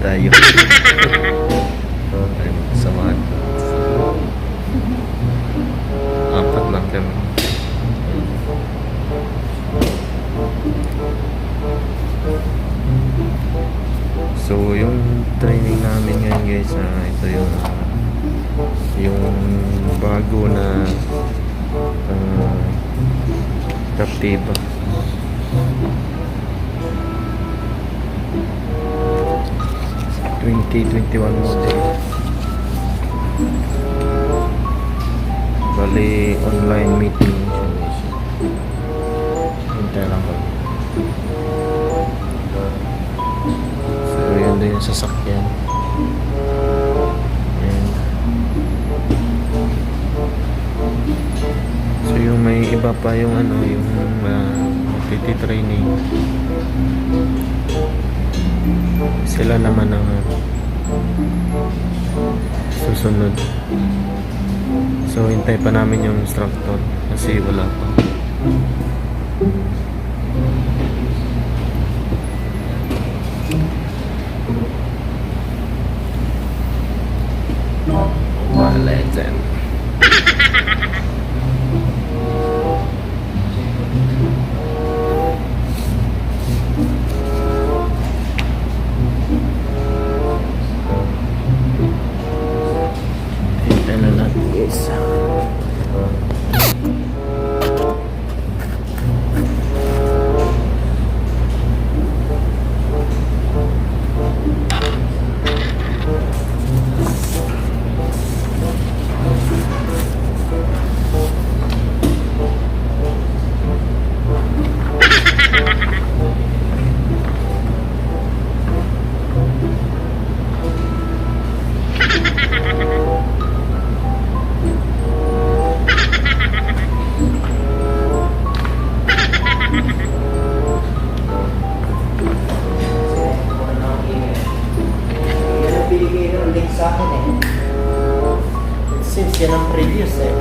tayo. Ay, samahan. Apat lang kami. So yung training namin ngayon guys, ito yung bago na captiva. (2021) model. Bali online meeting. Hintay lang ko. So yun din yung sasakyan. Ayan. So yung may iba pa yung yung PT training. Sila naman ang susunod. So hintay pa namin yung instructor kasi wala pa. Legend. Hintay na natin guys. Sa akin eh. It seems yan ang previous eh.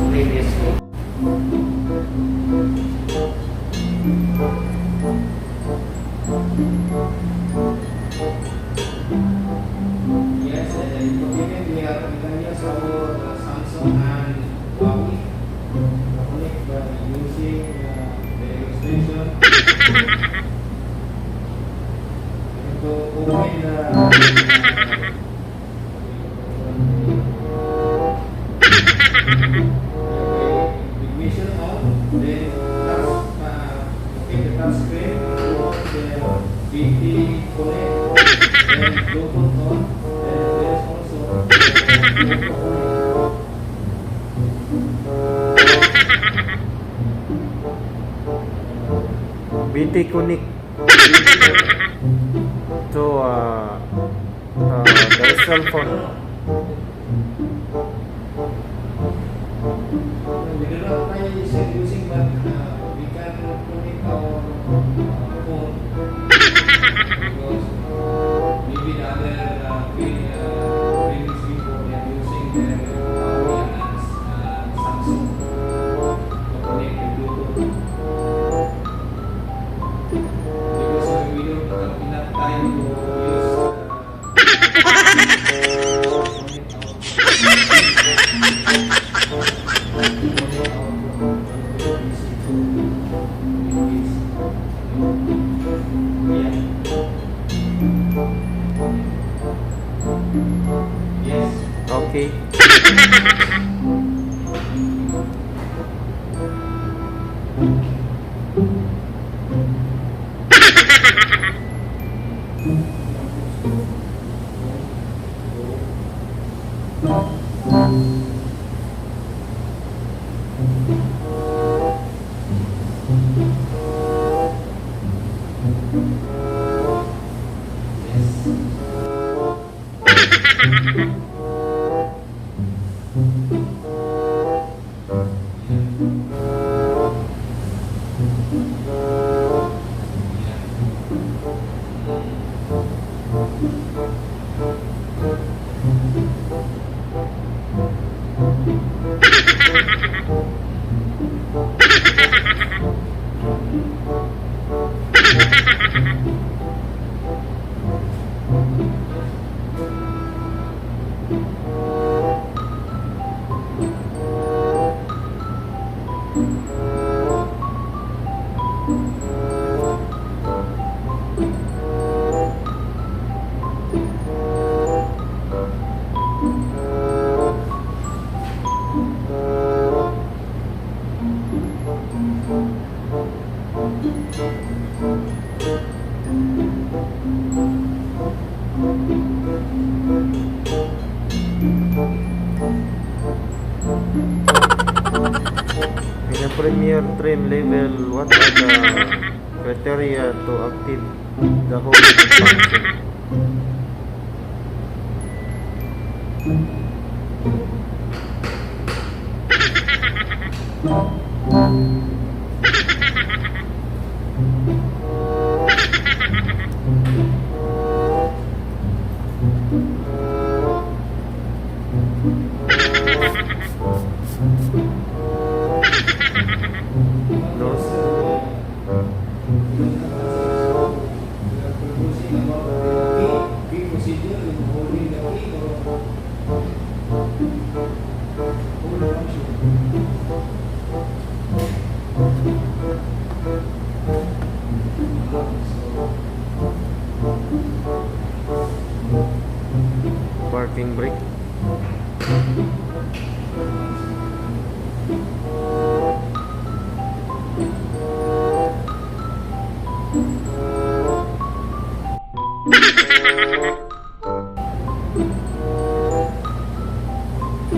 Previous ko. Yes, we are continuous our Samsung and Huawei connect by using the extension to open the ignition on, then open the touch screen, the BT connect, then Bluetooth on, then there is also BT Connect. So the cell phone. we do not try using, but we can connect our phone because maybe the other trainings before they are using their Huawei and Samsung to connect the Bluetooth. Because we don't have enough time to use yes. Okay. supreme level, what are the criteria to active the whole function? Parking brake.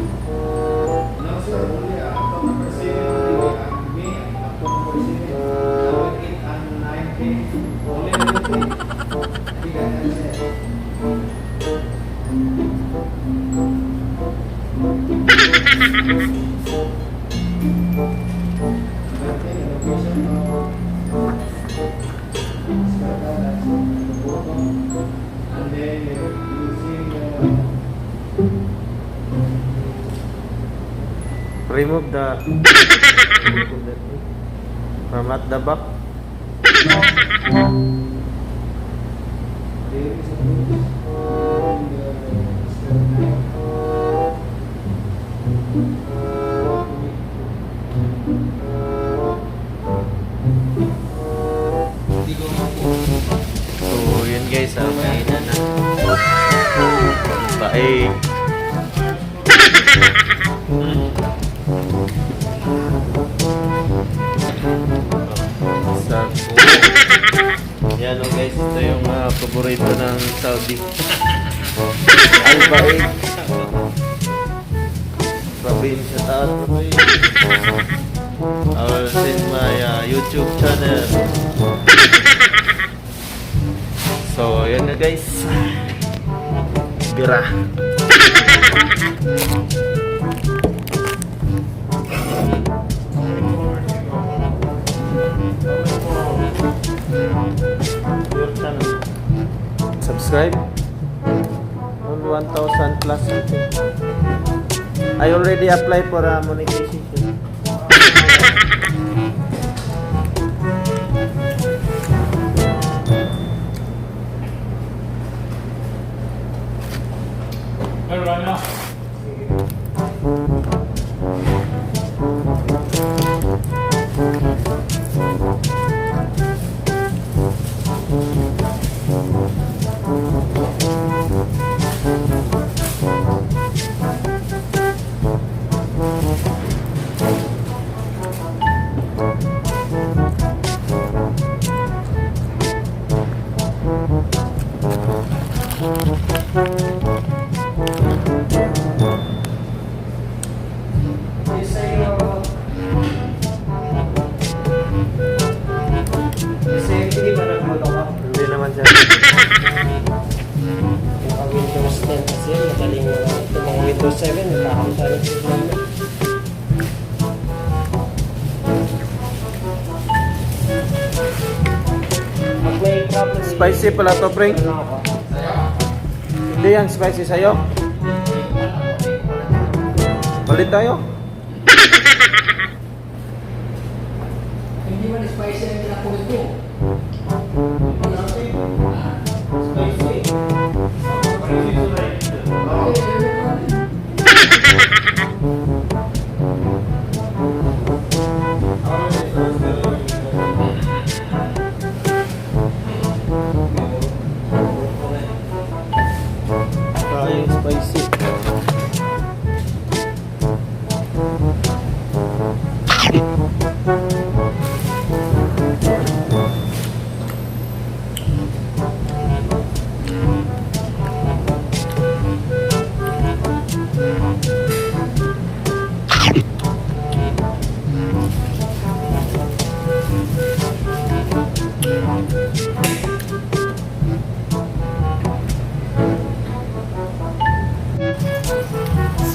No, sir, only up to number 7 only. And me, up to number 7. Number 8 and 9, 10. Only number 10. I think I can say. Number 10, location of Sparta, that's the bottom. And then using Remove the from at the back. there is a rules in the Sparta. So yun guys, kainan na. Bae. Sa yan o guys, ito yung paborito ng Saudi. Al-Bae. Probinsya taas. I will send my YouTube channel. So, yun na guys. Bira. Subscribe on 1,000 plus something. I already applied for a monetization. Hindi naman siya. Yung Windows 10 kasi madaling ito mga Windows 7 nagkakaroon ng problema. Pag may problem Spicy pala to, pre. ano ako? Hindi yan spicy sa'yo. Balit tayo. Hindi man spicy ang kinakulit ko. Kayang spicy.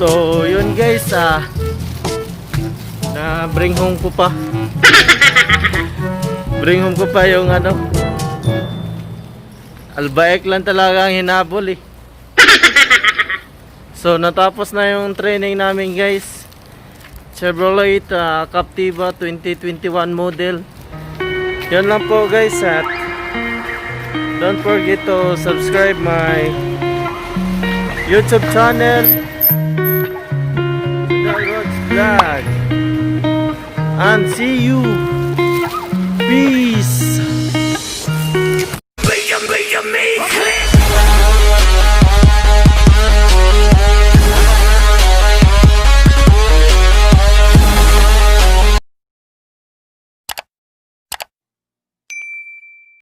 So yun guys, na bring home ko pa. Bring home ko pa yung ano, albaik lang talaga ang hinabol eh. So natapos na yung training namin guys. Chevrolet Captiva 2021 model. Yan lang po guys, at don't forget to subscribe my YouTube channel, Vlog, and see you. Peace.